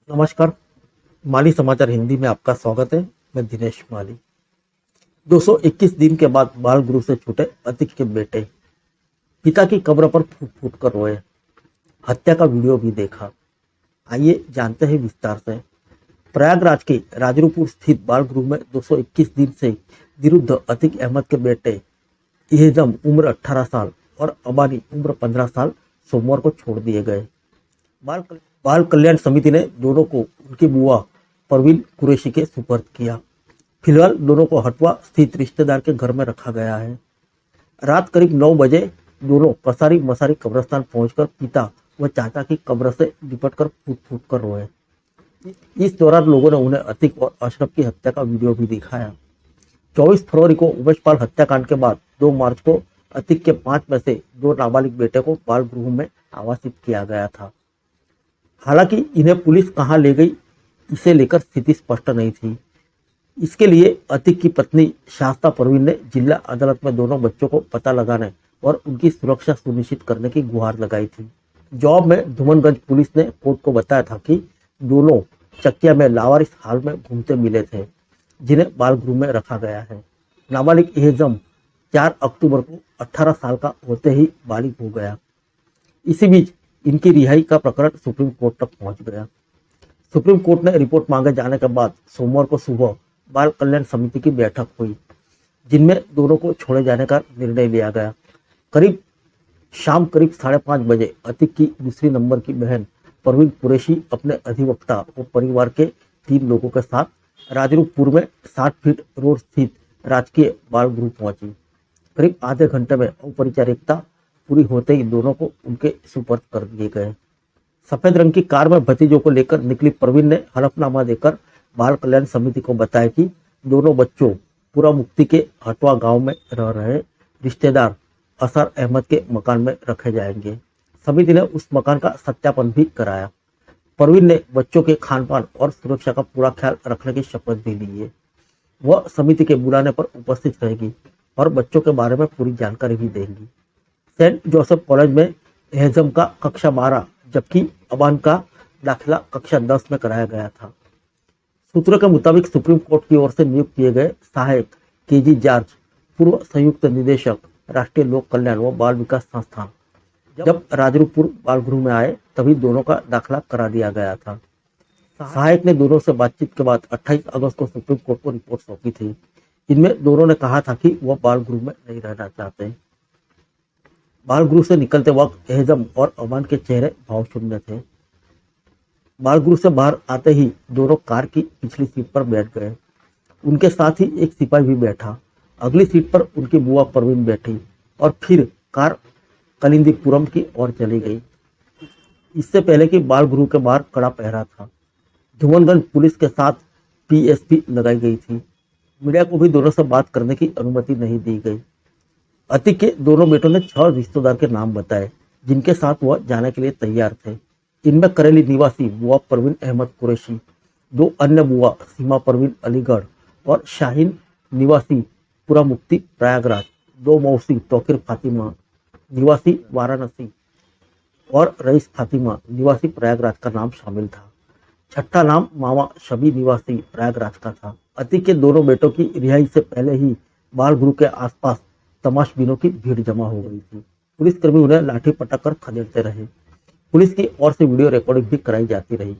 नमस्कार। माली समाचार हिंदी में आपका स्वागत है। मैं दिनेश माली। 221 दिन के बाद बाल गृह से छूटे अतिक के बेटे, पिता की कब्र पर फूट फूट कर रोए, हत्या का वीडियो भी देखा। आइए जानते हैं विस्तार से। प्रयागराज के राजरूपुर स्थित बाल गृह में 221 दिन से विरुद्ध अतिक अहमद के बेटे इहेजम उम्र 18 साल और अबानी उम्र 15 साल सोमवार को छोड़ दिए गए। बाल कल्याण समिति ने दोनों को उनकी बुआ परवीन कुरैशी के सुपर्द किया। फिलहाल दोनों को हटवा स्थित रिश्तेदार के घर में रखा गया है। रात करीब 9 बजे दोनों पसारी मसारी कब्रिस्तान पहुंचकर पिता व चाचा की कब्र से लिपट कर फूट फूट कर रोए। इस दौरान लोगों ने उन्हें अतिक और अशरफ की हत्या का वीडियो भी दिखाया। 24 फरवरी को उमेशपाल हत्याकांड के बाद 2 मार्च को अतिक के 5 में से 2 नाबालिग बेटे को बाल गृह में आवासित किया गया था। हालांकि इन्हें पुलिस कहां ले गई, इसे लेकर स्थिति स्पष्ट नहीं थी। इसके लिए अतिक की पत्नी शास्ता परवीन ने जिला अदालत में दोनों बच्चों को पता लगाने और उनकी सुरक्षा सुनिश्चित करने की गुहार लगाई थी। जवाब में धुमनगंज पुलिस ने कोर्ट को बताया था कि दोनों चकिया में लावारिस हाल में घूमते मिले थे, जिन्हें बाल गृह में रखा गया है। नाबालिग इहेजम 4 अक्टूबर को 18 साल का होते ही बालिग हो गया। इसी बीच इनकी रिहाई का प्रकरण सुप्रीम कोर्ट तक पहुंच गया। सुप्रीम कोर्ट ने रिपोर्ट मांगे जाने के बाद सोमवार को सुबह बाल कल्याण समिति की बैठक हुई, जिनमें दोनों को छोड़े जाने का निर्णय लिया गया। शाम करीब 5:30 बजे अतिक की दूसरी नंबर की बहन परवीन कुरैशी अपने अधिवक्ता और परिवार के 3 लोगों के साथ राजरूपपुर में 60 फीट रोड स्थित राजकीय बाल गृह पहुंची। करीब आधे घंटे में औपचारिकता पूरी होते ही दोनों को उनके सुपर्द कर दिए गए। सफेद रंग की कार में भतीजों को लेकर निकली परवीन ने हलफनामा देकर बाल कल्याण समिति को बताया कि दोनों बच्चों पूरा मुक्ति के हटवा गांव में रह रहे रिश्तेदार असर अहमद के मकान में रखे जाएंगे। समिति ने उस मकान का सत्यापन भी कराया। परवीन ने बच्चों के खान पान और सुरक्षा का पूरा ख्याल रखने की शपथ भी ली है। वह समिति के बुलाने पर उपस्थित रहेगी और बच्चों के बारे में पूरी जानकारी भी देंगी। सेंट जोसेफ कॉलेज में एहजम का कक्षा 12 जबकि अबान का दाखिला कक्षा 10 में कराया गया था। सूत्रों के मुताबिक सुप्रीम कोर्ट की ओर से नियुक्त किए गए सहायक केजी जॉर्ज पूर्व संयुक्त निदेशक राष्ट्रीय लोक कल्याण व बाल विकास संस्थान जब राजरूपपुर बाल गृह में आए तभी दोनों का दाखिला करा दिया गया था। सहायक ने दोनों से बातचीत के बाद 28 अगस्त को सुप्रीम कोर्ट को रिपोर्ट सौंपी थी। इनमें दोनों ने कहा था कि वह बाल गृह में नहीं रहना चाहते। बाल गृह से निकलते वक्त एहजम और अमान के चेहरे भावशून्य थे। बाल गृह से बाहर आते ही दोनों कार की पिछली सीट पर बैठ गए। उनके साथ ही एक सिपाही भी बैठा। अगली सीट पर उनकी बुआ परवीन बैठी और फिर कार कलिंदीपुरम की ओर चली गई। इससे पहले कि बाल गृह के बाहर कड़ा पहरा था। धुमनगंज पुलिस के साथ पीएसपी लगाई गई थी। मीडिया को भी दोनों से बात करने की अनुमति नहीं दी गई। अतिक के दोनों बेटों ने 6 रिश्तेदार के नाम बताए जिनके साथ वह जाने के लिए तैयार थे। इनमें करेली निवासी बुआ परवीन अहमद कुरैशी, 2 अन्य बुआ सीमा परवीन अलीगढ़ और शाहीन निवासी पूरा मुक्ति प्रयागराज, 2 मौसी तौकीर फातिमा निवासी वाराणसी और रईस फातिमा निवासी प्रयागराज का नाम शामिल था। छठा नाम मामा शबी निवासी प्रयागराज का था। अतिक के दोनों बेटों की रिहाई से पहले ही बाल गृह के आसपास तमाशबीनों की भीड़ जमा हो गई थी। पुलिसकर्मी उन्हें लाठी पटक कर खदेड़ते रहे। पुलिस की ओर से वीडियो रिकॉर्डिंग भी कराई जाती रही।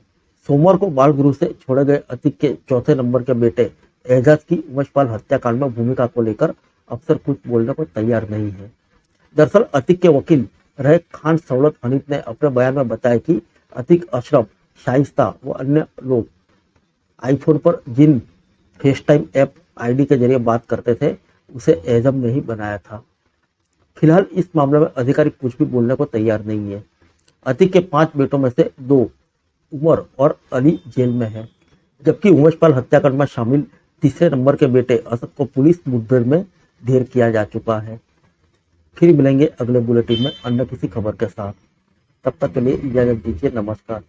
सोमवार को बाल गृह से छोड़े गए अतिक के चौथे नंबर के बेटे एजाज की उमेशपाल हत्याकांड में भूमिका को लेकर अफसर कुछ बोलने को तैयार नहीं है। दरअसल अतिक के वकील रहे खान सौलत हनीफ ने अपने बयान में बताया कि अतिक अशरफ, शाइस्ता व अन्य लोग आईफोन पर जिन फेसटाइम ऐप आईडी के जरिए बात करते थे उसे एजम ने ही बनाया था। फिलहाल इस मामले में अधिकारी कुछ भी बोलने को तैयार नहीं है। अतिक के 5 बेटों में से 2 उमर और अली जेल में है, जबकि उमेशपाल हत्याकांड में शामिल तीसरे नंबर के बेटे असद को पुलिस मुठभेड़ में ढेर किया जा चुका है। फिर मिलेंगे अगले बुलेटिन में अन्य किसी खबर के साथ। तब तक के लिए इजाजत दीजिए। नमस्कार।